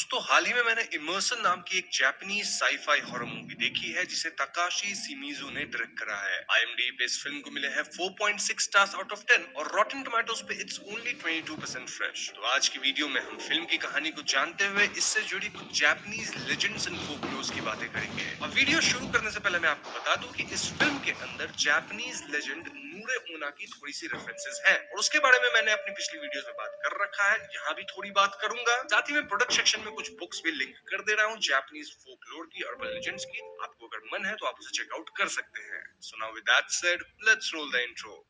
दोस्तों हाल ही में मैंने इमर्सन नाम की एक जापानीज साईफाई हॉरर मूवी देखी है जिसे तकाशी शिमिजू ने डायरेक्ट करा है। आईएमडीबी पे इस फिल्म को मिले हैं 4.6 स्टार्स आउट ऑफ 10 और रॉटेन टोमेटोज पे इट्स ओनली 22% फ्रेश। तो आज की वीडियो में हम फिल्म की कहानी को जानते हुए इससे जुड़ी कुछ जापानीज लेजेंड्स एंड फोकलोर्स की बातें करेंगे। और वीडियो शुरू करने से पहले मैं आपको बता दूं कि इस फिल्म के अंदर जापानीज लेजेंड नूरे ओना की थोड़ी सी रेफरेंसेस हैं और उसके बारे में मैंने अपनी पिछली वीडियोस में बात कर रखा है, यहाँ भी थोड़ी बात करूंगा। साथ ही में प्रोडक्ट सेक्शन में कुछ बुक्स भी लिंक कर दे रहा हूँ जापानीज फोकलोर की, अर्बन लेजेंड्स की। आपको अगर मन है तो आप उसे चेकआउट कर सकते हैं। So now with that said, let's roll the intro.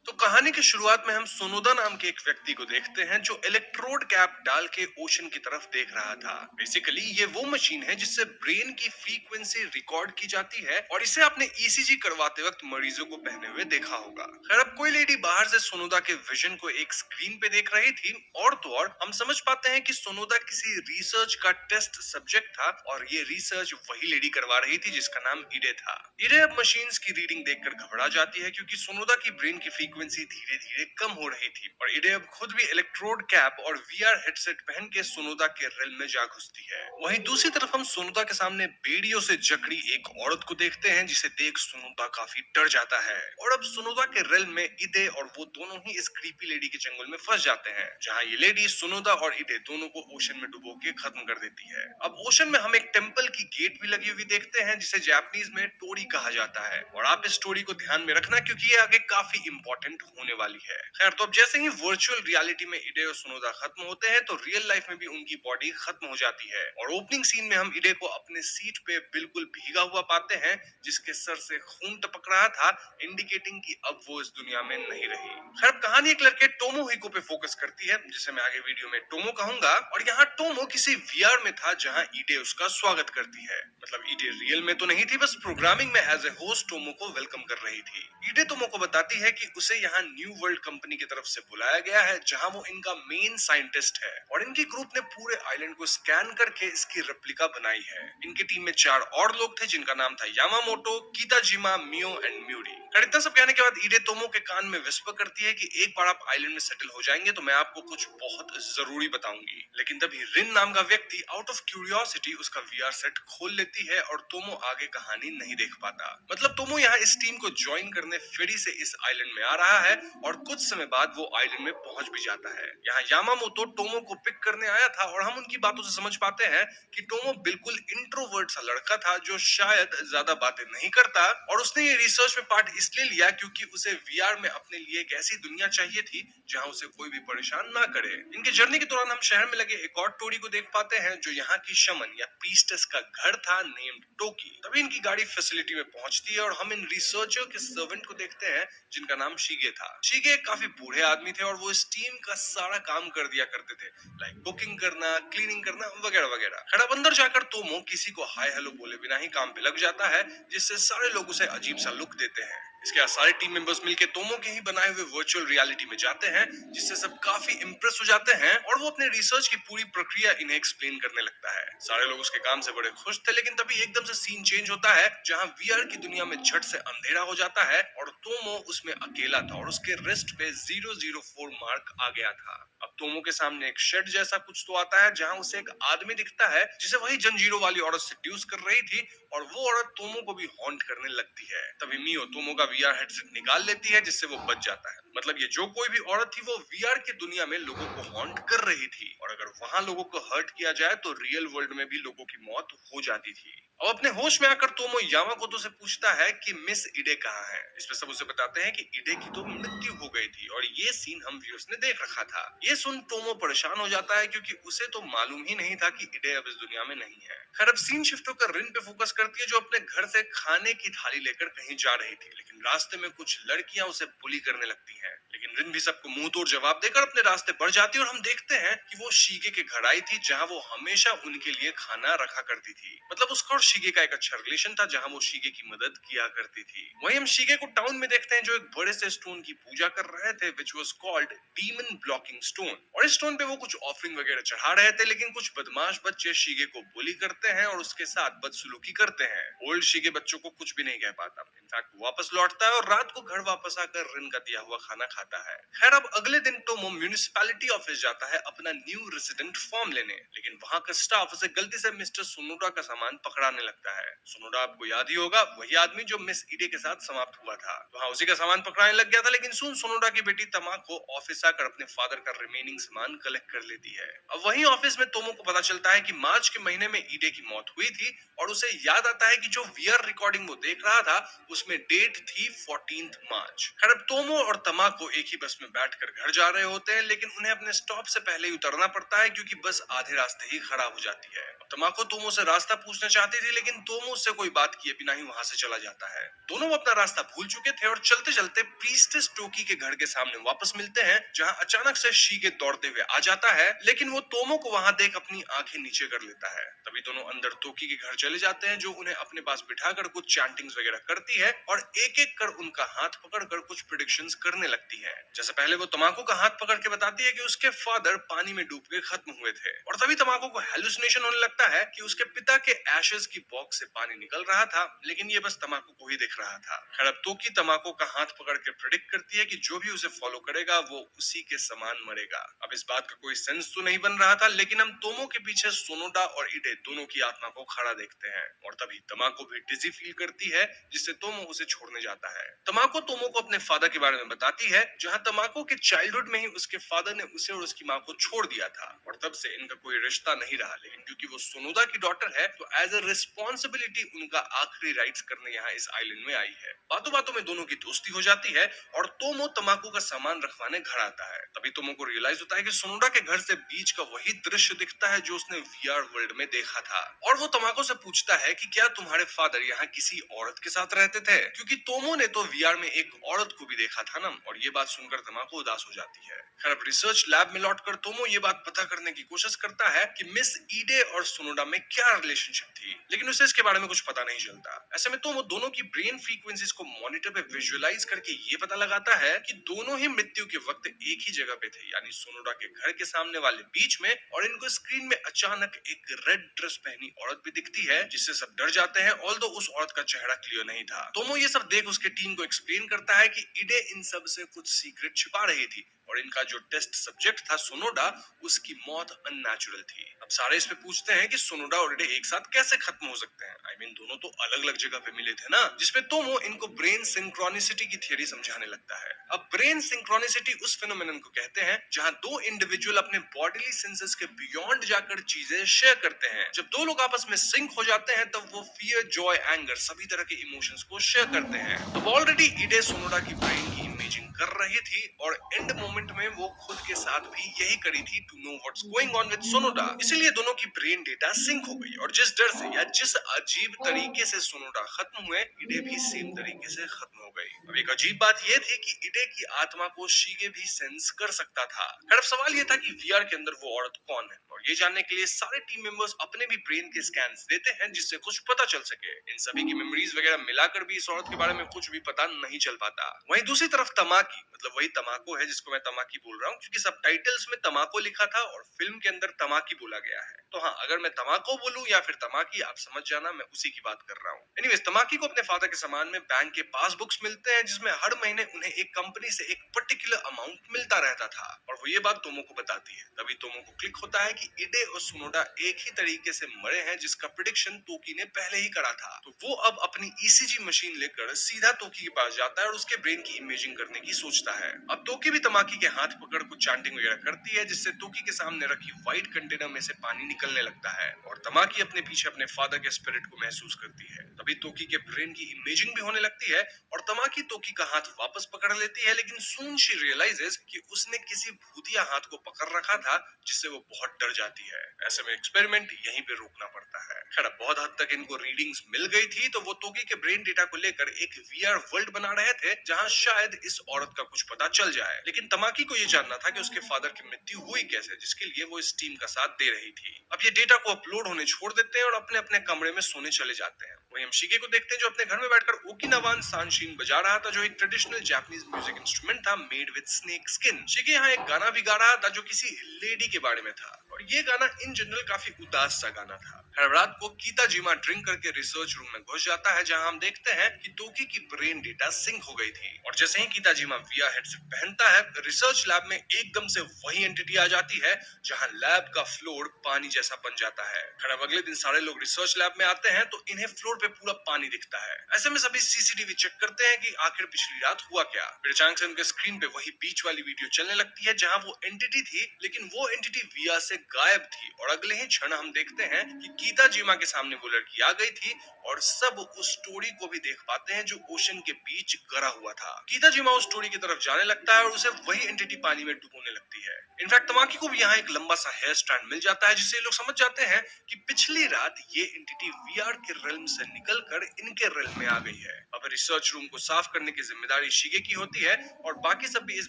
तो कहानी की शुरुआत में हम सोनोदा नाम के एक व्यक्ति को देखते हैं जो इलेक्ट्रोड कैप डाल के ओशन की तरफ देख रहा था। बेसिकली ये वो मशीन है जिससे ब्रेन की फ्रीक्वेंसी रिकॉर्ड की जाती है और इसे आपने ईसीजी करवाते वक्त मरीजों को पहने हुए देखा होगा। खैर अब कोई लेडी बाहर से सोनोदा के विजन को एक स्क्रीन पे देख रही थी और तो और हम समझ पाते हैं कि सोनोदा किसी रिसर्च का टेस्ट सब्जेक्ट था और ये रिसर्च वही लेडी करवा रही थी जिसका नाम इडे था। इडे अब मशीन्स की रीडिंग देखकर घबरा जाती है क्योंकि सोनोदा की ब्रेन की फ्रीक्वेंसी धीरे धीरे कम हो रही थी और इडे अब खुद भी इलेक्ट्रोड कैप और वीआर हेडसेट पहन के सोनोदा के रेल में जा घुसती है। वहीं दूसरी तरफ हम सोनोदा के सामने बेड़ियों से जकड़ी एक औरत को देखते हैं जिसे देख सोनोदा काफी डर जाता है और अब सोनोदा के रेल में इडे और वो दोनों ही इस क्रीपी लेडी के चंगुल में फंस जाते हैं, जहां ये लेडी सोनोदा और इडे दोनों को ओशन में डुबो के खत्म कर देती है। अब ओशन में हम एक टेम्पल की गेट भी लगी हुई देखते हैं जिसे जापानीज में टोरी कहा जाता है और आप इस स्टोरी को ध्यान में रखना क्योंकि ये आगे काफी इंपॉर्टेंट होने वाली है। खैर तो अब जैसे ही वर्चुअल रियलिटी में इडे और सोनोदा खत्म होते हैं तो रियल लाइफ में भी उनकी बॉडी खत्म हो जाती है और ओपनिंग सीन में हम इडे को अपने सीट पे बिल्कुल भीगा हुआ पाते हैं जिसके सर से खून टपक रहा था, इंडिकेटिंग कि अब वो इस दुनिया में नहीं रही। खैर कहानी एक लड़के टोमोहिको पे फोकस करती है जिसे मैं आगे वीडियो में टोमो कहूंगा और यहाँ टोमो किसी वीआर में था जहाँ ईडे उसका स्वागत करती है। मतलब ईडे रियल में तो नहीं थी, बस प्रोग्रामिंग में एज ए होस्ट टोमो को वेलकम कर रही थी। ईडे टोमो को बताती है कि उसे यहाँ न्यू वर्ल्ड कंपनी की तरफ से बुलाया गया है जहाँ वो इनका मेन साइंटिस्ट है और इनकी ग्रुप ने पूरे आइलैंड को स्कैन करके इसकी रेप्लिका बनाई है। इनकी टीम में 4 और लोग थे जिनका नाम था यामामोटो, कीताजिमा, मियो एंड म्यूरी। इतना सब कहने के बाद ईडे टोमो के कान में विस्पर करती है कि एक बार आप आइलैंड में सेटल हो जाएंगे तो मैं आपको कुछ बहुत जरूरी बताऊंगी। लेकिन तभी रिन नाम का व्यक्ति आउट ऑफ क्यूरियोसिटी उसका वीआर सेट खोल लेती है और टोमो आगे कहानी नहीं देख पाता। मतलब टोमो यहाँ इस टीम को ज्वाइन करने फेरी से इस आइलैंड में आ रहा है और कुछ समय बाद वो आइलैंड में पहुंच भी जाता है। यहाँ यामामोतो टोमो को पिक करने आया था और हम उनकी बातों से समझ पाते हैं कि टोमो बिल्कुल इंट्रोवर्ट सा लड़का था जो शायद ज्यादा बातें नहीं करता और उसने ये रिसर्च में पार्ट इसलिए लिया क्योंकि उसे वीआर में अपने लिए एक ऐसी दुनिया चाहिए थी जहां उसे कोई भी परेशान ना करे। इनके जर्नी के दौरान हम शहर में लगे एक और टोरी को देख पाते हैं जो यहाँ की शमन या प्रीस्टेस का घर था नेम्ड टोकी। तभी इनकी गाड़ी फैसिलिटी में पहुंचती है और हम इन रिसर्चर के सर्वेंट को देखते हैं जिनका नाम शीगे था। शीगे काफी बूढ़े आदमी थे और वो इस टीम का सारा काम कर दिया करते थे, लाइक बुकिंग करना, क्लीनिंग करना वगैरह वगैरह। खैर अब अंदर जाकर तोमो किसी को हाय हेलो बोले बिना ही काम पे लग जाता है जिससे सारे लोग उसे अजीब सा लुक देते हैं। इसके बाद सारे टीम मेंबर्स मिलके तोमो के ही बनाए हुए वर्चुअल रियलिटी में जाते हैं जिससे सब काफी इंप्रेस हो जाते हैं और वो अपने रिसर्च की पूरी प्रक्रिया इन्हें एक्सप्लेन करने लगता है। सारे लोग उसके काम से बड़े खुश थे लेकिन तभी एकदम से सीन चेंज होता है जहां वीआर की दुनिया में झट से अंधेरा हो जाता है और तोमो उसमें अकेला था और उसके रिस्ट पे 004 मार्क आ गया था। अब तोमो के सामने एक शेड जैसा कुछ तो आता है जहां उसे एक आदमी दिखता है जिसे वही जंजीरों वाली औरत सेड्यूस कर रही थी और वो औरत तोमो को भी हॉन्ट करने लगती है। तभी मियो तोमो का वीआर हेडसेट निकाल लेती है जिससे वो बच जाता है। मतलब ये जो कोई भी औरत थी वो वीआर की दुनिया में लोगों को हॉन्ट कर रही थी और अगर वहां लोगों को हर्ट किया जाए तो रियल वर्ल्ड में भी लोगों की मौत हो जाती थी। अब अपने होश में आकर तोमो यामाकोतो से पूछता है कि मिस इडे कहाँ है। इसमें सब उसे बताते हैं कि इडे की तो मृत्यु हो गई थी और ये सीन हम व्यूअर्स ने देख रखा था। ये सुन तोमो परेशान हो जाता है क्योंकि उसे तो मालूम ही नहीं था कि इडे अब इस दुनिया में नहीं है। खैर अब सीन शिफ्ट होकर रिन पे फोकस करती है जो अपने घर से खाने की थाली लेकर कहीं जा रही थी, लेकिन रास्ते में कुछ लड़कियां उसे बुली करने लगती हैं। लेकिन रिन भी सबको मुंह तोड़ जवाब देकर अपने रास्ते बढ़ जाती है और हम देखते हैं कि वो शीगे के घर आई थी जहां वो हमेशा उनके लिए खाना रखा करती थी। मतलब उसका और शीगे का एक अच्छा रिलेशन था जहां वो शीगे की मदद किया करती थी। वहीं हम शीगे को टाउन में देखते हैं जो एक बड़े से स्टोन की पूजा कर रहे थे which was called demon blocking stone. और इस स्टोन पे वो कुछ ऑफरिंग वगैरह चढ़ा रहे थे लेकिन कुछ बदमाश बच्चे शीगे को बुली करते हैं और उसके साथ बदसलूकी करते हैं। ओल्ड शीगे बच्चों को कुछ भी नहीं कह पाता, इनफैक्ट वापस लौटता है और रात को घर वापस आकर रिन का दिया हुआ खाना खाता है। खैर अब अगले दिन टोमो म्यूनिसिपैलिटी ऑफिस जाता है अपना न्यू रेजिडेंट फॉर्म लेने, लेकिन वहां का स्टाफ उसे गलती से मिस्टर सोनोडा का सामान पकड़ाने लगता है। सोनोडा आपको याद ही होगा, वही आदमी जो मिस ईडे के साथ समाप्त हुआ था। वहां उसी का सामान पकड़ाने लग गया था, लेकिन सुन सोनोडा की बेटी तमाको ऑफिस आकर अपने फादर का रिमेनिंग सामान कलेक्ट कर लेती है। अब वही ऑफिस में तोमो को पता चलता है कि मार्च के महीने में ईडे की मौत हुई थी और उसे याद आता है कि जो वीआर रिकॉर्डिंग वो देख रहा था उसमें डेट थी 14 मार्च। खैर अब तोमो और तमाको एक ही बस में बैठकर घर जा रहे होते हैं, लेकिन उन्हें अपने स्टॉप से पहले ही उतरना पड़ता है क्योंकि बस आधे रास्ते ही खराब हो जाती है। तमाको तोमो से रास्ता पूछना चाहती थी लेकिन तोमो उससे कोई बात किए बिना ही वहां से चला जाता है। दोनों अपना रास्ता भूल चुके थे और चलते चलते प्रीस्टेस टोकी के घर के सामने वापस मिलते हैं जहां अचानक से शीगे दौड़ते हुए आ जाता है, लेकिन वो तोमो को वहां देख अपनी आंखें नीचे कर लेता है। तभी दोनों अंदर तोकी के घर चले जाते हैं जो उन्हें अपने पास बिठाकर कुछ चैंटिंग्स वगैरह करती है और एक एक कर उनका हाथ पकड़कर कुछ प्रिडिक्शंस करने लगती है। जैसे पहले वो तमाको का हाथ पकड़ के बताती है कि उसके फादर पानी में डूब के खत्म हुए थे और तभी तमाको को हेलुसिनेशन होने लगता है कि उसके पिता के एशेस की बॉक्स से पानी निकल रहा था, लेकिन ये बस तमाको को ही दिख रहा था। खैर अब तोकी तमाको का हाथ पकड़ के प्रिडिक्ट करती है कि जो भी उसे फॉलो करेगा वो उसी के समान मरेगा। अब इस बात का कोई सेंस तो नहीं बन रहा था, लेकिन हम तोमो के पीछे सोनोडा और इडे दोनों की आत्मा को खड़ा देखते हैं और तभी तमाको भी डिजी फील करती है जिससे तोमो उसे छोड़ने जाता है। तमाको तोमो को अपने फादर के बारे में बताती है जहां तमाको के चाइल्डहुड में ही उसके फादर ने उसे और उसकी माँ को छोड़ दिया था और तब से इनका कोई रिश्ता नहीं रहा, लेकिन क्योंकि वो सोनोदा की डॉटर है तो एज अ रिस्पॉन्सिबिलिटी उनका आखिरी राइट्स करने यहाँ इस आइलैंड में आई है। बातों बातों में दोनों की दोस्ती हो जाती है और तोमो तमाको का सामान रखवाने घर आता है। तभी तोमो को रियलाइज होता है कि सोनोडा के घर से बीच का वही दृश्य दिखता है जो उसने वीआर वर्ल्ड में देखा था और वो तमाको से पूछता है कि क्या तुम्हारे फादर यहाँ किसी औरत के साथ रहते थे, क्योंकि तोमो ने तो वीआर में एक औरत को भी देखा था ना। और ये बात सुनकर तमाको उदास हो जाती है। खैर अब रिसर्च लैब में लौटकर तोमो ये बात पता करने की कोशिश करता है कि मिस ईडे और सोनोडा में क्या रिलेशनशिप थी, लेकिन उसे इसके बारे में कुछ पता नहीं चलता। ऐसे में तोमो दोनों की ब्रेन फ्रीक्वेंसीज को मॉनिटर पे विजुअलाइज करके ये पता लगाता है कि दोनों ही मृत्यु के वक्त एक ही जगह पे थे, यानी सोनोडा के घर के सामने वाले बीच में, और इनको स्क्रीन में अचानक एक रेड ड्रेस पहनी औरत भी दिखती है जिससे सब डर जाते हैं, ऑल्दो उस औरत का चेहरा क्लियर नहीं था। तोमो ये सब देख उसके टीम को एक्सप्लेन करता है कि इडे इन सब से कुछ सीक्रेट छिपा रही थी और इनका जो टेस्ट सब्जेक्ट था सोनोडा, उसकी मौत अननेचुरल थी। अब सारे इस पे पूछते हैं कि सोनोडा और इडे एक साथ कैसे खत्म हो सकते हैं, आई मीन दोनों तो अलग अलग जगह पे मिले थे ना, जिसपे तोमो इनको ब्रेन सिंक्रोनिसिटी की थियरी समझाने लगता है। अब ब्रेन सिंक्रोनिसिटी उस फिनोमेनन को कहते हैं जहां दो इंडिविजुअल अपने बॉडीली सेंसेस के बियॉन्ड जाकर चीजें शेयर करते हैं। जब दो लोग आपस में सिंक हो जाते हैं तब वो फियर, जॉय, एंगर सभी तरह के इमोशंस को शेयर करते हैं। अब ऑलरेडी इडे सोनोडा की ब्रेन की इमेजिंग कर रही थी और एंड मोमेंट में वो खुद के साथ भी यही करी थी to know what's going on with Sonoda. इसीलिए दोनों की ब्रेन डेटा सिंक हो गई और जिस डर से या जिस अजीब तरीके से सोनोडा खत्म हुए, इडे भी सेम तरीके से खत्म हो गई। अब एक अजीब बात ये थी कि इडे की आत्मा को शीगे भी सेंस कर सकता था। खैर सवाल ये था कि वीआर के अंदर वो औरत कौन है, और ये जानने के लिए सारे टीम मेंबर्स अपने भी ब्रेन के स्कैन्स देते हैं जिससे कुछ पता चल सके। इन सभी की मेमोरीज वगैरह मिलाकर भी इस औरत के बारे में कुछ भी पता नहीं चल पाता। वहीं दूसरी तरफ तमाकी, मतलब वही तमाको है जिसको मैं तमाकी बोल रहा हूँ क्योंकि सबटाइटल्स में तमाको लिखा था और फिल्म के अंदर तमाकी बोला गया है। तो हाँ, अगर मैं तमाको बोलूं या फिर तमाकी, आप समझ जाना मैं उसी की बात कर रहा हूँ। एनीवेज, तमाकी को अपने फादर के सामान में बैंक के पासबुक्स मिलते हैं जिसमें हर महीने उन्हें एक कंपनी से एक पर्टिकुलर अमाउंट मिलता रहता था और वो ये बात तोमो को बताती है। तभी तोमो को क्लिक होता है कि इडे और सोनोडा एक ही तरीके से मरे हैं जिसका प्रेडिक्शन तोकी ने पहले ही करा था। तो वो अब अपनी ईसीजी मशीन लेकर सीधा तोकी के पास जाता है और उसके ब्रेन की इमेजिंग करने की सोचता है। अब तोकी भी तमाकी के हाथ पकड़ कुछ चैंटिंग वगैरह करती है जिससे तोकी के सामने रखी व्हाइट कंटेनर में से पानी निकलने लगता है और तमाकी अपने पीछे अपने फादर के स्पिरिट को महसूस करती है। तभी तोकी के ब्रेन की इमेजिंग भी होने लगती है और तमाकी तोकी का हाथ वापस पकड़ लेती है, लेकिन सून शी रियलाइजेस कि उसने किसी भूतिया हाथ को पकड़ रखा था जिससे वो बहुत डर जाती है। ऐसे में एक्सपेरिमेंट यहीं पे रोकना पड़ता है। खैर बहुत हद तक इनको रीडिंग्स मिल गई थी तो वो तोकी के ब्रेन डेटा को लेकर एक वीआर वर्ल्ड बना रहे थे जहां शायद इस औरत का कुछ पता चल जाए। लेकिन तमाकी को ये जानना था कि उसके फादर की मृत्यु हुई कैसे, जिसके लिए वो इस टीम का साथ दे रही थी। अब ये डेटा को अपलोड होने छोड़ देते हैं और अपने अपने कमरे में सोने चले जाते हैं। वहीं हम शिगे को देखते हैं जो अपने घर में बैठकर ओकिनावान सांशीन बजा रहा था, जो एक ट्रेडिशनल जापानीज म्यूजिक इंस्ट्रूमेंट था मेड विद स्नेक स्किन। शिगे यहाँ एक गाना भी गा रहा था जो किसी लेडी के बारे में था, और ये गाना इन जनरल काफी उदास सा गाना था। हर रात को कीताजिमा ड्रिंक करके रिसर्च रूम में घुस जाता है, जहां हम देखते हैं कि तोकी की ब्रेन डेटा सिंक हो गई थी, और जैसे ही कीताजिमा वीआर हेडसेट पहनता है, रिसर्च लैब में एकदम से वही एंटिटी आ जाती है, जहां लैब का फ्लोर पानी जैसा बन जाता है। खैर अब अगले दिन सारे लोग रिसर्च लैब में आते हैं तो इन्हें फ्लोर पे पूरा पानी दिखता है। ऐसे में सभी सीसीटीवी चेक करते हैं कि आखिर पिछली रात हुआ क्या। फिर अचानक से उनके स्क्रीन पे वही बीच वाली वीडियो चलने लगती है, जहां वो एंटिटी थी, लेकिन वो एंटिटी विया से गायब थी, और अगले ही क्षण हम देखते हैं कि कीताजिमा के सामने वो लड़की आ गई थी, और सब उस स्टोरी को भी देख पाते हैं जो ओशन के बीच गड़ा हुआ था। कीताजिमा उस स्टोरी की तरफ जाने लगता है और उसे वही एंटिटी पानी में डुबोने लगती है। इनफैक्ट तमाकी को भी यहाँ एक लंबा सा हेयर स्ट्रैंड मिल जाता है, जिससे लोग समझ जाते हैं कि पिछली रात ये एंटिटी वीआर के रेल्म से निकलकर इनके रेल्म में आ गई है। अब रिसर्च रूम को साफ करने की जिम्मेदारी शिगे की होती है, और बाकी सब भी इस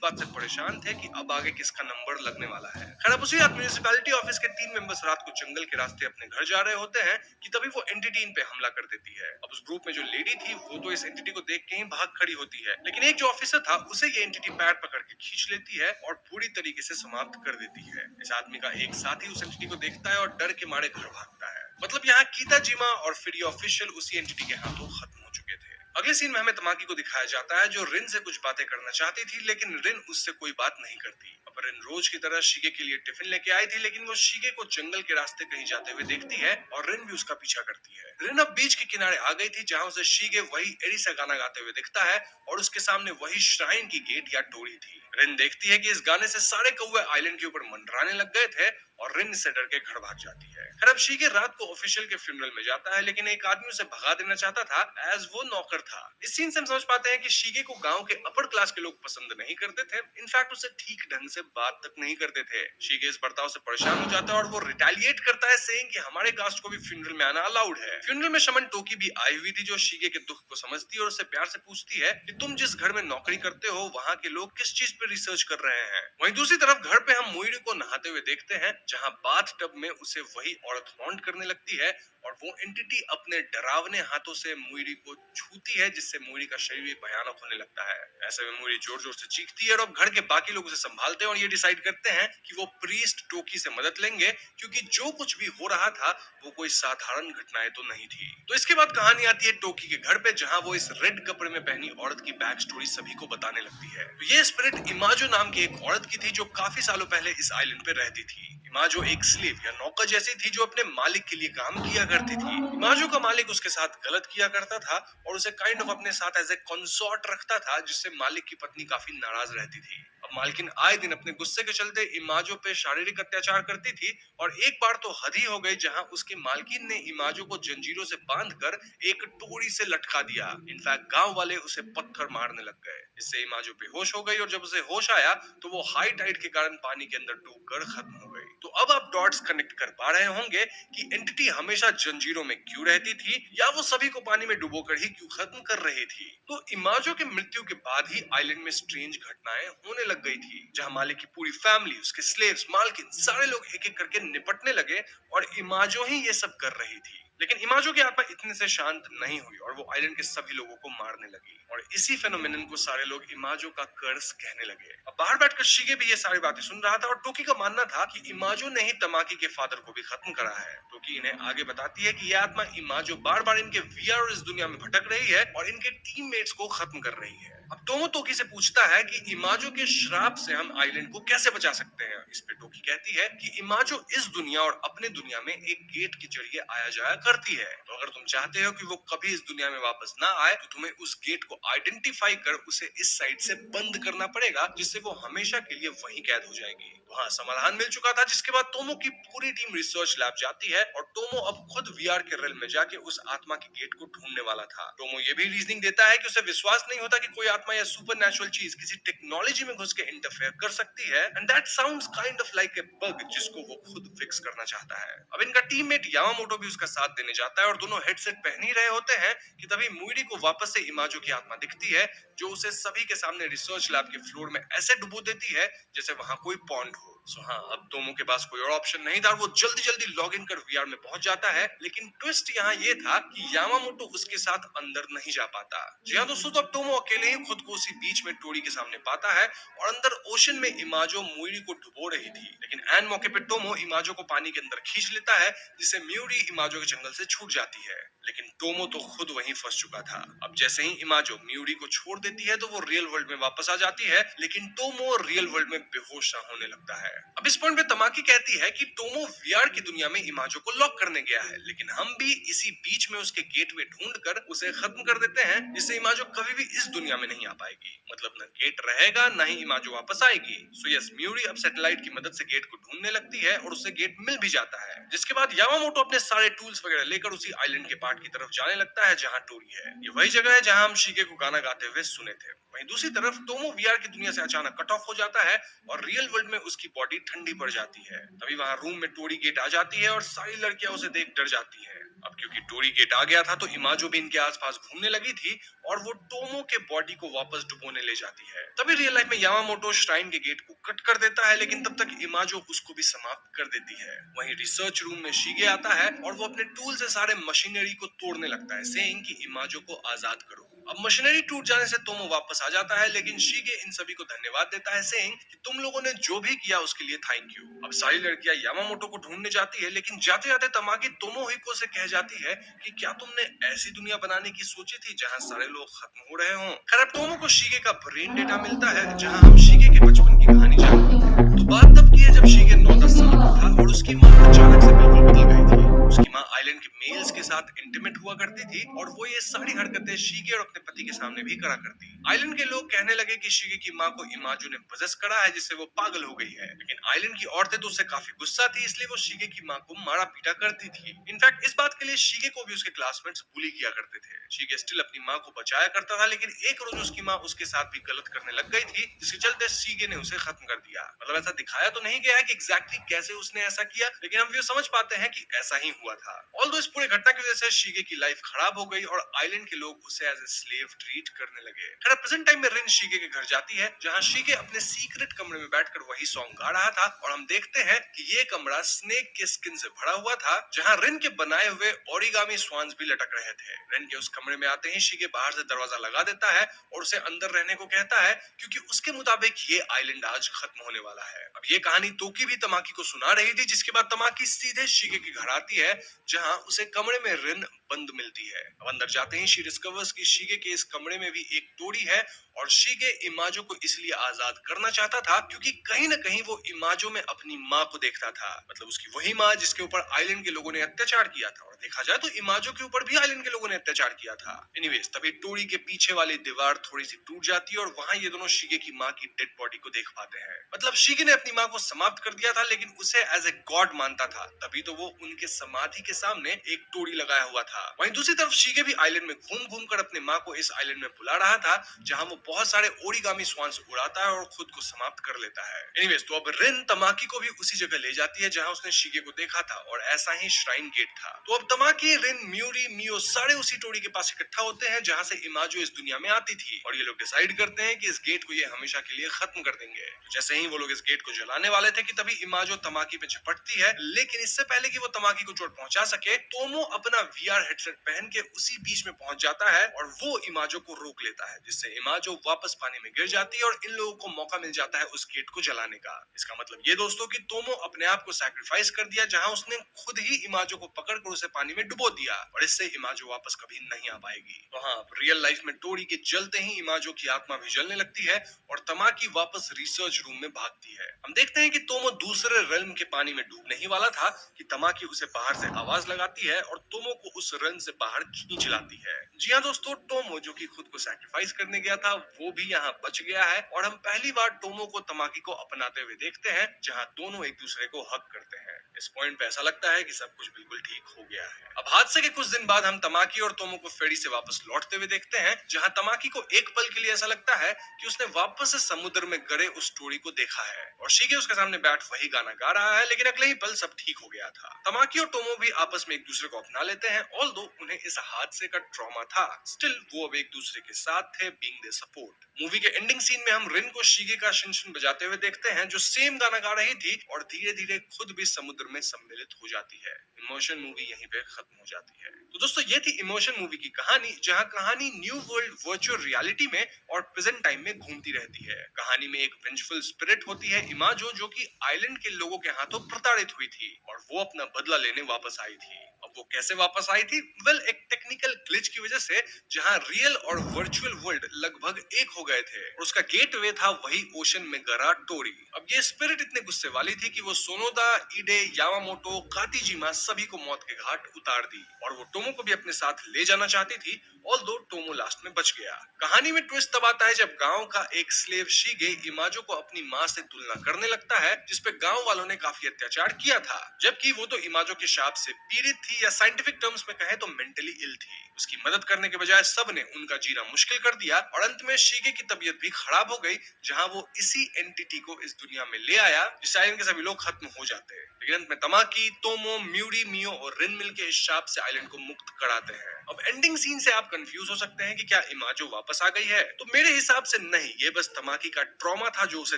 बात से परेशान थे कि अब आगे किसका नंबर लगने वाला है। खैर अब उसी रात म्यूनिसिपैलिटी ऑफिस के 3 मेंबर्स रात को जंगल के रास्ते अपने घर जा रहे होते हैं कि तभी वो एंटिटी इन पे हमला कर देती है। अब उस ग्रुप में जो लेडी थी वो तो इस एंटिटी को देख के ही भाग खड़ी होती है, लेकिन एक जो ऑफिसर था उसे ये एंटिटी पैर पकड़ के खींच लेती है और पूरी तरीके से समाप्त कर देती है। इस आदमी का एक साथी उस एंटिटी को देखता है और डर के मारे घर भागता है। मतलब यहाँ कीताजिमा और फिर ये ऑफिशियल उसी एंटिटी के हाथों खत्म हो चुके थे। अगले सीन में हमें तमाकी को दिखाया जाता है जो रिन से कुछ बातें करना चाहती थी, लेकिन रिन उससे कोई बात नहीं करती। अब रिन रोज की तरह शिगे के लिए टिफिन लेके आई थी, लेकिन वो शिगे को जंगल के रास्ते कहीं जाते हुए देखती है और रिन भी उसका पीछा करती है। रिन अब बीच के किनारे आ गई थी, जहां उसे शिगे वही एरिसा गाना गाते हुए दिखता है, और उसके सामने वही श्राइन की गेट या टोरी थी। रिन देखती है कि इस गाने से सारे कौवे आइलैंड के ऊपर मंडराने लग गए थे, और रिन से डर के घर भाग जाती है। खैर अब शिगे रात को ऑफिशियल के फ्यूनरल में जाता है, लेकिन एक आदमी उसे भगा देना चाहता था, एज वो नौकर था। इस सीन से हम समझ पाते हैं कि शिगे को गांव के अपर क्लास के लोग पसंद नहीं करते थे, इनफैक्ट उसे ठीक ढंग से बात तक नहीं करते थे। शिगे इस बर्ताव से परेशान हो जाता है और वो रिटेलिएट करता है, सेइंग कि हमारे कास्ट को भी फ्यूनरल में आना अलाउड है। फ्यूनरल में शमन टोकी भी आई हुई थी, जो शिगे के दुख को समझती है और उससे प्यार से पूछती है कि तुम जिस घर में नौकरी करते हो वहाँ के लोग किस चीज पे रिसर्च कर रहे हैं। वहीं दूसरी तरफ घर पे हम मोइरी को नहाते हुए देखते हैं, जहाँ बाथ टब में उसे वही औरत हॉन्ट करने लगती है, और वो एंटिटी अपने डरावने हाथों से मोइरी को छूती है, जिससे मोइरी का शरीर भी भयानक होने लगता है। ऐसे में मोइरी जोर जोर से चीखती है, और अब घर के बाकी लोग उसे संभालते हैं और ये डिसाइड करते हैं कि वो प्रीस्ट टोकी से मदद लेंगे, क्योंकि जो कुछ भी हो रहा था वो कोई साधारण घटनाएं तो नहीं थी। तो इसके बाद कहानी आती है टोकी के घर पे, जहाँ वो इस रेड कपड़े में पहनी औरत की बैक स्टोरी सभी को बताने लगती है। तो ये स्पिरिट इमाजो नाम की एक औरत की थी, जो काफी सालों पहले इस आइलैंड पे रहती थी। इमाजो एक स्लेव या नौकर जैसी थी, जो अपने मालिक के लिए काम किया करती थी। इमाजो का मालिक उसके साथ गलत किया करता था और उसे काइंड ऑफ अपने साथ एज ए कंसॉर्ट रखता था, जिससे मालिक की पत्नी काफी नाराज रहती थी। अब मालकिन आए दिन अपने गुस्से के चलते इमाजो पे शारीरिक अत्याचार करती थी, और एक बार तो हद ही हो गई, जहां उसके मालकिन ने इमाजो को जंजीरों से बांधकर एक टोरी से लटका दिया। इनफैक्ट गांव वाले उसे पत्थर मारने लग गए। इससे इमाजो बेहोश हो गई, और जब उसे होश आया तो वो हाई टाइड के कारण पानी के अंदर डूबकर खत्म हो गई। तो अब आप डॉट्स कनेक्ट कर पा रहे होंगे कि एंटिटी हमेशा जंजीरों में क्यों रहती थी, या वो सभी को पानी में डुबोकर ही क्यों खत्म कर रही थी। तो इमाजो के मृत्यु के बाद ही आइलैंड में स्ट्रेंज घटनाएं होने लग गई थी, जहां मालिक की पूरी फैमिली, उसके स्लेव्स, मालकिन, सारे लोग एक एक करके निपटने लगे, और इमाजो ही ये सब कर रही थी। लेकिन इमाजो की आत्मा इतने से शांत नहीं हुई, और वो आइलैंड के सभी लोगों को मारने लगी, और इसी फेनोमेनन को सारे लोग इमाजो का कर्स कहने लगे। अब बाहर बैठकर शिगे भी ये सारी बातें सुन रहा था, और टोकी का मानना था कि इमाजो ने ही तमाकी के फादर को भी खत्म करा है। टोकी इन्हें आगे बताती है कि यह आत्मा इमाजो बार बार इनके वीआर और इस दुनिया में भटक रही है और इनके टीममेट्स को खत्म कर रही है। अब टोमो टोकी से पूछता है कि इमाजो के श्राप से हम आइलैंड को कैसे बचा सकते हैं। इस पे टोकी कहती है कि इमाजो इस दुनिया और अपने दुनिया में एक गेट के जरिए आया जाया करती है, तो अगर तुम चाहते हो कि वो कभी इस दुनिया में वापस ना आए, तो तुम्हें उस गेट को आइडेंटिफाई कर उसे इस साइड से बंद करना पड़ेगा, जिससे वो हमेशा के लिए वहीं कैद हो जाएगी। वहाँ समाधान मिल चुका था, जिसके बाद तोमो की पूरी टीम रिसर्च लैब जाती है और टोमो अब खुद वीआर के रेल में जाके उस आत्मा के गेट को ढूंढने वाला था। टोमो ये भी रीजनिंग देता है कि उसे विश्वास नहीं होता कि कोई आत्मा या सुपर नेचुरल चीज किसी टेक्नोलॉजी में घुस के इंटरफेयर कर सकती है, and that sounds kind of like a bug जिसको वो खुद फिक्स करना चाहता है। अब इनका टीममेट यामामोटो भी उसका साथ देने जाता है और दोनों हेडसेट पहन ही रहे होते हैं कि तभी मुइरी को वापस से इमाजो की आत्मा दिखती है, जो उसे सभी के सामने रिसर्च लैब के फ्लोर में ऐसे डुबो देती है जैसे वहां कोई पॉन्ड हो। सो हाँ, अब टोमो के पास कोई और ऑप्शन नहीं था, वो जल्दी जल्दी लॉग इन कर वीआर में पहुंच जाता है, लेकिन ट्विस्ट यहाँ ये था कि यामामोटो उसके साथ अंदर नहीं जा पाता। जी हाँ दोस्तों, तो अब टोमो अकेले ही खुद को उसी बीच में टोरी के सामने पाता है और अंदर ओशन में इमाजो मुइरी को डुबो रही थी, लेकिन एन मौके पे टोमो इमाजो को पानी के अंदर खींच लेता है, जिससे म्यूरी इमाजो के जंगल से छूट जाती है। लेकिन टोमो तो खुद वहीं फंस चुका था। अब जैसे ही इमाजो म्यूरी को छोड़ देती है तो वो रियल वर्ल्ड में वापस आ जाती है, लेकिन टोमो रियल वर्ल्ड में बेहोश सा होने लगता है। अब इस पॉइंट पे तमाकी कहती है कि टोमो वीआर की दुनिया में इमाजो को लॉक करने गया है, लेकिन हम भी इसी बीच में उसके गेटवे ढूंढकर उसे खत्म कर देते हैं, जिससे इमाजो कभी भी इस दुनिया में नहीं आ पाएगी। मतलब न गेट रहेगा, ना ही इमाजो वापस आएगी। सो यस, म्यूरी अब सैटेलाइट की मदद से गेट को ढूंढने लगती है और उसे गेट मिल भी जाता है, जिसके बाद यामामोटो अपने सारे टूल्स वगैरह लेकर उसी आइलैंड के पार्ट की तरफ जाने लगता है जहाँ टोरी है। ये वही जगह है जहाँ हम शिगे को गाना गाते हुए सुने थे। वहीं दूसरी तरफ टोमो वीआर की दुनिया से अचानक कट ऑफ हो जाता है और रियल वर्ल्ड में उसकी बॉडी ठंडी पड़ जाती है। तभी वहाँ रूम में टोरी गेट आ जाती है और सारी लड़कियां उसे देख डर जाती है। अब क्योंकि टोरी गेट आ गया था तो इमाजो भी इनके आसपास घूमने लगी थी और वो टोमो के बॉडी को वापस डुबोने ले जाती है। तभी रियल लाइफ में यामामोटो श्राइन के गेट को कट कर देता है, लेकिन तब तक इमाजो उसको भी समाप्त कर देती है। वहीं रिसर्च रूम में शिगे आता है और वो अपने टूल से सारे मशीनरी को तोड़ने लगता है, सेइंग कि इमाजो को आजाद करो। अब मशीनरी टूट जाने से टोमो वापस आ जाता है, लेकिन शिगे इन सभी को धन्यवाद देता है, सेइंग कि तुम लोगों ने जो भी किया उसके लिए थैंक यू। अब सारी लड़कियां यामामोटो को ढूंढने जाती है, लेकिन जाते जाते तमाकी तोमोहिको से कह जाती है कि क्या तुमने ऐसी दुनिया बनाने की सोची थी जहां सारे लोग खत्म हो रहे हों। खैर, अब टोमो को शिगे का ब्रेन डेटा मिलता है, जहां हम शिगे के बचपन की कहानी जानते हैं। तो बात तब की है जब शिगे 9-10 साल का था और उसकी माँ अचानक से बिल्कुल बदल गई थी। उसकी माँ आइलैंड के मेल्स के साथ इंटीमेट हुआ करती थी और वो ये सारी हरकतें शिगे और अपने पति के सामने भी करा करती। आइलैंड के लोग कहने लगे कि शिगे की माँ को इमाजो ने पजेस करा है, जिससे वो पागल हो गई है। लेकिन आइलैंड की औरतें तो उससे काफी गुस्सा थी, इसलिए वो शिगे की माँ को मारा पीटा करती थी। इनफैक्ट इस बात के लिए शिगे को भी उसके क्लासमेट्स बुली किया करते थे। शिगे स्टिल अपनी माँ को बचाया करता था, लेकिन एक रोज उसकी माँ उसके साथ भी गलत करने लग गई थी, जिसके चलते शिगे ने उसे खत्म कर दिया। मतलब ऐसा दिखाया तो नहीं गया है कि एग्जैक्टली कैसे उसने ऐसा किया, लेकिन हम ये समझ पाते हैं कि ऐसा ही हुआ था। ऑल्दो इस पूरी घटना की वजह से शिगे की लाइफ खराब हो गई और आइलैंड के लोग उसे एज ए स्लेव ट्रीट करने लगे। खैर, प्रेजेंट टाइम में रिन शिगे के घर जाती है, जहाँ शिगे अपने सीक्रेट कमरे में बैठकर वही सॉन्ग गा रहा था और हम देखते हैं कि ये कमरा स्नेक के स्किन से भरा हुआ था, जहाँ रिन के बनाए हुए ओरिगामी स्वान्स भी लटक रहे थे। रिन के उस कमरे में आते ही शिगे बाहर से दरवाजा लगा देता है और उसे अंदर रहने को कहता है, क्योंकि उसके मुताबिक ये आइलैंड आज खत्म होने वाला है। अब ये कहानी तोकी भी तमाकी को सुना रही थी, जिसके बाद तमाकी सीधे शिगे के घर आती है, जहाँ उसे कमरे में रिन बंद मिलती है। अब अंदर जाते ही शी डिस्कवर्स कि शिगे के इस कमरे में भी एक टोरी है और शिगे इमाजो को इसलिए आजाद करना चाहता था क्योंकि कहीं ना कहीं वो इमाजो में अपनी माँ को देखता था। मतलब उसकी वही माँ जिसके ऊपर आइलैंड के लोगों ने अत्याचार किया था, और देखा जाए तो इमाजो के ऊपर भी आइलैंड के लोगों ने अत्याचार किया था। एनीवेज, तभी टोरी के पीछे वाली दीवार थोड़ी सी टूट जाती है और वहां ये दोनों शिगे की माँ की डेड बॉडी को देख पाते हैं। मतलब शिगे ने अपनी माँ को समाप्त कर दिया था, लेकिन उसे एज ए गॉड मानता था, तभी तो वो उनके समाधि के सामने एक टोरी लगाया हुआ था। वहीं दूसरी तरफ शिगे भी आइलैंड में घूम घूम कर अपने माँ को इस आइलैंड में बुला रहा था, जहाँ वो बहुत सारे ओरिगामी स्वान्स उड़ाता है और खुद को समाप्त कर लेता है। एनीवेज, तो अब रिन तमाकी को भी उसी जगह ले जाती है जहाँ उसने शिगे को देखा था, और ऐसा ही श्राइन गेट था। तो अब तमाकी, रिन, म्यूरी, मियो सारे उसी टोरी के पास इकट्ठा होते हैं जहाँ से इमाजो इस दुनिया में आती थी, और ये लोग डिसाइड करते हैं कि इस गेट को ये हमेशा के लिए खत्म कर देंगे। तो जैसे ही वो लोग इस गेट को जलाने वाले थे कि तभी इमाजो तमाकी पे झपटती है, लेकिन इससे पहले कि वो तमाकी को चोट पहुंचा सके, टोमो अपना वीआर हेडसेट पहन के उसी बीच में पहुंच जाता है और वो इमाजो को रोक लेता है, जिससे इमाजो वापस पानी में गिर जाती है और इन लोगों को मौका मिल जाता है उस गेट को जलाने का। इसका मतलब ये दोस्तों कि टोमो अपने आप को सैक्रिफाइस कर दिया, जहां उसने खुद ही इमाजो को पकड़कर उसे पानी में डुबो दिया, और इससे इमाजो वापस कभी नहीं आ पाएगी। तो हाँ, रियल लाइफ में टोरी के जलते ही इमाजो की आत्मा भी जलने लगती है और तमाकी वापस रिसर्च रूम में भागती है। हम देखते हैं कि टोमो दूसरे रेल्म के पानी में डूबने ही वाला था कि तमाकी उसे बाहर से आवाज लगाती है और टोमो को उस रेल्म से बाहर खींच लाती है। जी हाँ दोस्तों, टोमो जो कि खुद को सैक्रिफाइस करने गया था, वो भी यहाँ बच गया है और हम पहली बार टोमो को तमाकी को अपनाते हुए देखते हैं, जहाँ दोनों एक दूसरे को हक करते हैं। इस पॉइंट पे ऐसा लगता है कि सब कुछ बिल्कुल ठीक हो गया है। अब हादसे के कुछ दिन बाद हम तमाकी और टोमो को फेरी से वापस लौटते हुए देखते हैं, जहाँ तमाकी को एक पल के लिए ऐसा लगता है कि उसने वापस से समुद्र में गड़े उस स्टोरी को देखा है और शिगे उसके सामने बैठ वही गाना गा रहा है, लेकिन अगले ही पल सब ठीक हो गया था। तमाकी और टोमो भी आपस में एक दूसरे को अपना लेते हैं, ऑल्दो उन्हें इस हादसे का ट्रॉमा था, स्टिल वो अब एक दूसरे के साथ थे, बीइंग देयर सपोर्ट। मूवी के एंडिंग सीन में हम रिन को शिगे का शिनशिन बजाते हुए देखते हैं, जो सेम गाना गा रही थी और धीरे धीरे खुद भी समुद्र में सम्मिलित हो जाती है। इमोशन मूवी यहीं पे खत्म हो जाती है। तो दोस्तों ये थी इमोशन मूवी की कहानी, जहां कहानी न्यू वर्ल्ड वर्चुअल रियलिटी में और प्रेजेंट टाइम में घूमती रहती है। कहानी में एक वेंजफुल स्पिरिट होती है, इमाजो, जो कि आइलैंड के लोगों के हाथों प्रताड़ित हुई थी और वो अपना बदला लेने वापस आई थी। अब वो कैसे वापस आई थी? वेल, एक टेक्निकल ग्लिच की वजह से, जहां रियल और वर्चुअल वर्ल्ड लगभग एक हो गए थे और उसका गेटवे था वही ओशन में गरा टोरी। अब ये स्पिरिट इतने गुस्से वाली थी कि वो सोनोदा, इडे, यामामोटो, कातिजिमा सभी को मौत के घाट उतार दी और वो टोमो को भी अपने साथ ले जाना चाहती थी, ऑल्दो टोमो लास्ट में बच गया। कहानी में ट्विस्ट तब आता है जब गांव का एक स्लेव शिगे इमाजो को अपनी मां से तुलना करने लगता है, जिसपे गांव वालों ने काफी अत्याचार किया था, जबकि वो तो इमाजो के शाप से पीड़ित थी, या साइंटिफिक टर्म्स में कहें तो मेंटली इल थी। उसकी मदद करने के बजाय सबने उनका जीना मुश्किल कर दिया और अंत में शिगे की तबीयत भी खराब हो गई, जहां वो इसी एंटिटी को इस दुनिया में ले आया, जिससे आइलैंड के सभी लोग खत्म हो जाते हैं। लेकिन अंत में तमाकी, तोमो, म्यूरी, मियो और रिन मिलके इस शाप से आइलैंड को मुक्त कराते हैं। अब एंडिंग सीन से आप कंफ्यूज हो सकते हैं कि क्या इमाजो वापस आ गई है? तो मेरे हिसाब से नहीं, ये बस तमाकी का ट्रॉमा था जो उसे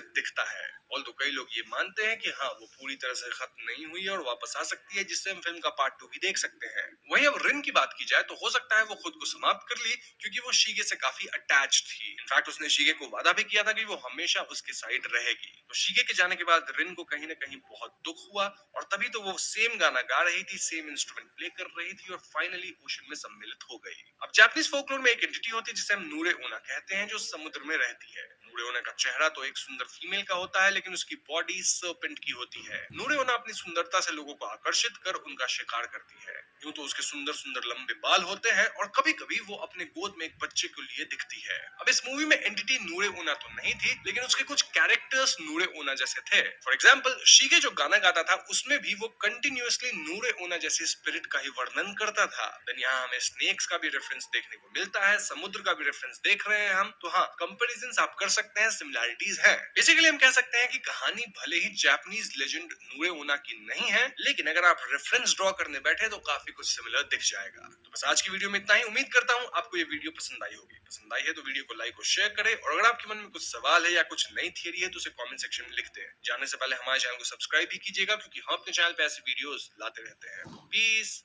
दिखता है। ऑल्दो कई लोग ये मानते हैं कि हाँ, वो पूरी तरह से खत्म नहीं हुई है और वापस आ सकती है, जिससे हम फिल्म का पार्ट 2 भी देख सकते हैं। वहीं अब रिन की बात की जाए तो हो सकता है वो खुद को समाप्त कर ली, क्योंकि वो शिगे से काफी अटैच थी। इनफैक्ट उसने शिगे को वादा भी किया था कि वो हमेशा उसके साइड रहेगी। तो शिगे के जाने के बाद रिन को कहीं ना कहीं बहुत दुख हुआ और तभी तो वो सेम गाना गा रही थी, सेम इंस्ट्रूमेंट प्ले कर रही थी और फाइनली ओशन में सम्मिलित हो गई। अब जापानीज फोकलोर में एक एंटिटी होती है जिसे हम नूरे ओना कहते हैं, जो समुद्र में रहती है। नूरे ओना का चेहरा तो एक सुंदर फीमेल का होता है, लेकिन उसकी बॉडी सर्पेंट की होती है। नूरे ओना अपनी सुंदरता से लोगों को आकर्षित कर उनका शिकार करती है। यूं तो उसके सुंदर सुंदर लंबे बाल होते हैं और कभी कभी वो अपने गोद में एक बच्चे को लिए दिखती है। अब इस मूवी में एंटिटी नूरे ओना तो नहीं थी, लेकिन उसके कुछ कैरेक्टर्स नूरे ओना जैसे थे। फॉर एग्जाम्पल, शिगे जो गाना गाता था उसमें भी वो कंटिन्यूअसली नूरे ओना जैसे स्पिरिट का ही वर्णन करता था। देन यहाँ हमें स्नेक्स का भी रेफरेंस देखने को मिलता है, समुद्र का भी रेफरेंस देख रहे हैं हम, तो हाँ, कंपैरिजंस आप कर सकते हैं, सिमिलैरिटीज हैं। बेसिकली हम कह सकते हैं कि कहानी भले ही जापानीज लेजेंड नूरे ओना की नहीं है, लेकिन अगर आप रेफरेंस ड्रॉ करने बैठे तो काफी कुछ सिमिलर दिख जाएगा। तो बस आज की वीडियो में इतना ही। उम्मीद करता हूँ आपको ये वीडियो पसंद आई होगी। पसंद आई है तो वीडियो को लाइक और शेयर करें, और अगर आपके मन में कुछ सवाल है या कुछ नई थियरी है तो उसे कमेंट सेक्शन में लिखते हैं। जाने से पहले हमारे चैनल को सब्सक्राइब भी कीजिएगा, क्योंकि हम अपने चैनल पे ऐसे वीडियोस लाते रहते हैं। पीस।